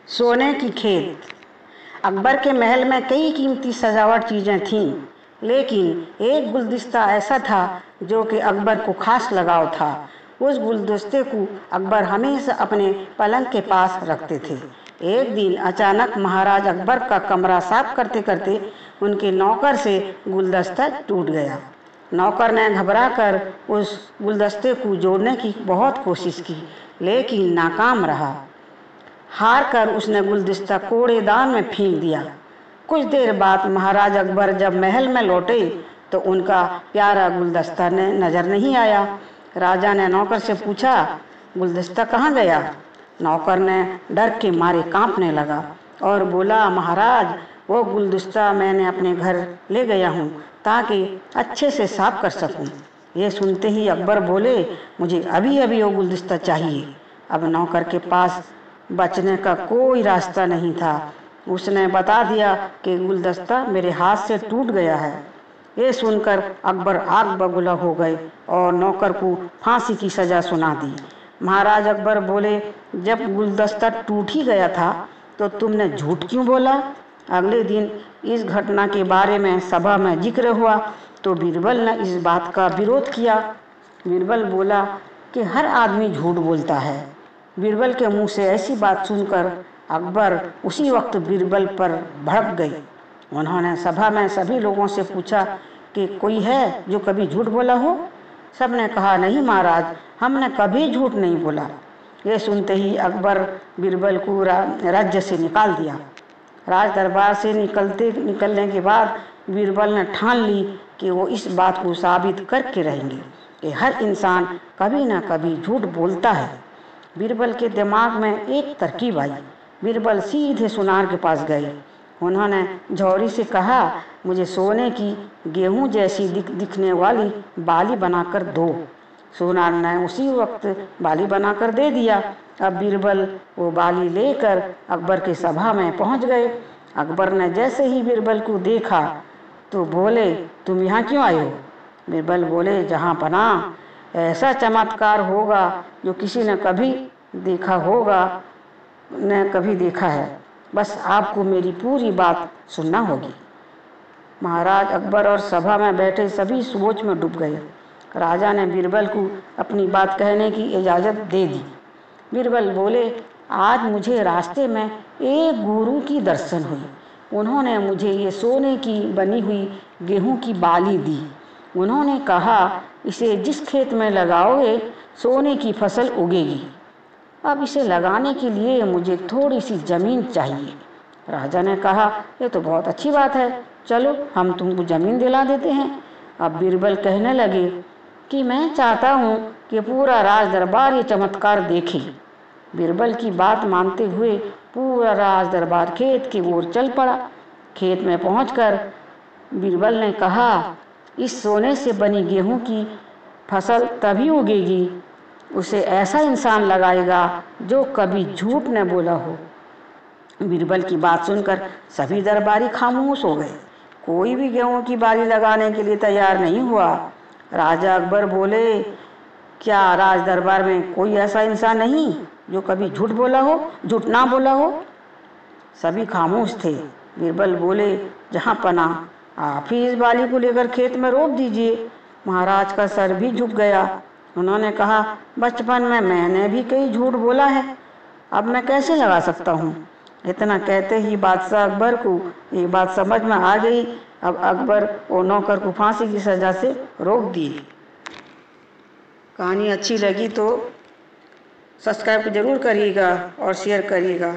सोने की खेत। अकबर के महल में कई कीमती सजावट चीज़ें थीं, लेकिन एक गुलदस्ता ऐसा था जो कि अकबर को खास लगाव था। उस गुलदस्ते को अकबर हमेशा अपने पलंग के पास रखते थे। एक दिन अचानक महाराज अकबर का कमरा साफ करते करते उनके नौकर से गुलदस्ता टूट गया। नौकर ने घबराकर उस गुलदस्ते को जोड़ने की बहुत कोशिश की, लेकिन नाकाम रहा। हार कर उसने गुलदस्ता कूड़ेदान में फेंक दिया। कुछ देर बाद महाराज अकबर जब महल में लौटे तो उनका प्यारा गुलदस्ता ने नजर नहीं आया। राजा ने नौकर से पूछा, गुलदस्ता कहाँ गया? नौकर ने डर के मारे कांपने लगा और बोला, महाराज, वो गुलदस्ता मैंने अपने घर ले गया हूँ ताकि अच्छे से साफ कर सकूँ। ये सुनते ही अकबर बोले, मुझे अभी अभी वो गुलदस्ता चाहिए। अब नौकर के पास बचने का कोई रास्ता नहीं था। उसने बता दिया कि गुलदस्ता मेरे हाथ से टूट गया है। ये सुनकर अकबर आग बबूला हो गए और नौकर को फांसी की सजा सुना दी। महाराज अकबर बोले, जब गुलदस्ता टूट ही गया था तो तुमने झूठ क्यों बोला? अगले दिन इस घटना के बारे में सभा में जिक्र हुआ तो बीरबल ने इस बात का विरोध किया। बीरबल बोला कि हर आदमी झूठ बोलता है। बीरबल के मुंह से ऐसी बात सुनकर अकबर उसी वक्त बीरबल पर भड़क गए। उन्होंने सभा में सभी लोगों से पूछा कि कोई है जो कभी झूठ बोला हो? सबने कहा, नहीं महाराज, हमने कभी झूठ नहीं बोला। ये सुनते ही अकबर बीरबल को राज्य से निकाल दिया। राज दरबार से निकलने के बाद बीरबल ने ठान ली कि वो इस बात को साबित करके रहेंगे कि हर इंसान कभी न कभी झूठ बोलता है। बीरबल के दिमाग में एक तरकीब आई। बीरबल सीधे सोनार के पास गए। उन्होंने जौहरी से कहा, मुझे सोने की गेहूं जैसी दिखने वाली बाली बनाकर दो। सोनार ने उसी वक्त बाली बनाकर दे दिया। अब बीरबल वो बाली लेकर अकबर के सभा में पहुंच गए। अकबर ने जैसे ही बीरबल को देखा तो बोले, तुम यहाँ क्यों आए हो? बीरबल बोले, जहाँ पनाह, ऐसा चमत्कार होगा जो किसी ने कभी देखा होगा न कभी देखा है। बस आपको मेरी पूरी बात सुनना होगी। महाराज अकबर और सभा में बैठे सभी सोच में डूब गए। राजा ने बीरबल को अपनी बात कहने की इजाज़त दे दी। बीरबल बोले, आज मुझे रास्ते में एक गुरु की दर्शन हुई। उन्होंने मुझे ये सोने की बनी हुई गेहूं की बाली दी। उन्होंने कहा, इसे जिस खेत में लगाओगे सोने की फसल उगेगी। अब इसे लगाने के लिए मुझे थोड़ी सी ज़मीन चाहिए। राजा ने कहा, ये तो बहुत अच्छी बात है, चलो हम तुमको ज़मीन दिला देते हैं। अब बीरबल कहने लगे कि मैं चाहता हूँ कि पूरा राज दरबार ये चमत्कार देखे। बीरबल की बात मानते हुए पूरा राज दरबार खेत की ओर चल पड़ा। खेत में पहुंचकर बीरबल ने कहा, इस सोने से बनी गेहूं की फसल तभी उगेगी उसे ऐसा इंसान लगाएगा जो कभी झूठ न बोला हो। बीरबल की बात सुनकर सभी दरबारी खामोश हो गए। कोई भी गेहूं की बाली लगाने के लिए तैयार नहीं हुआ। राजा अकबर बोले, क्या राज दरबार में कोई ऐसा इंसान नहीं जो कभी झूठ ना बोला हो? सभी खामोश थे। बीरबल बोले, जहाँ पनाह, आप ही इस बाली को लेकर खेत में रोप दीजिए। महाराज का सर भी झुक गया। उन्होंने कहा, बचपन में मैंने भी कई झूठ बोला है, अब मैं कैसे लगा सकता हूँ? इतना कहते ही बादशाह अकबर को ये बात समझ में आ गई। अब अकबर और नौकर को फांसी की सजा से रोक दिए। कहानी अच्छी लगी तो सब्सक्राइब जरूर करिएगा और शेयर करिएगा।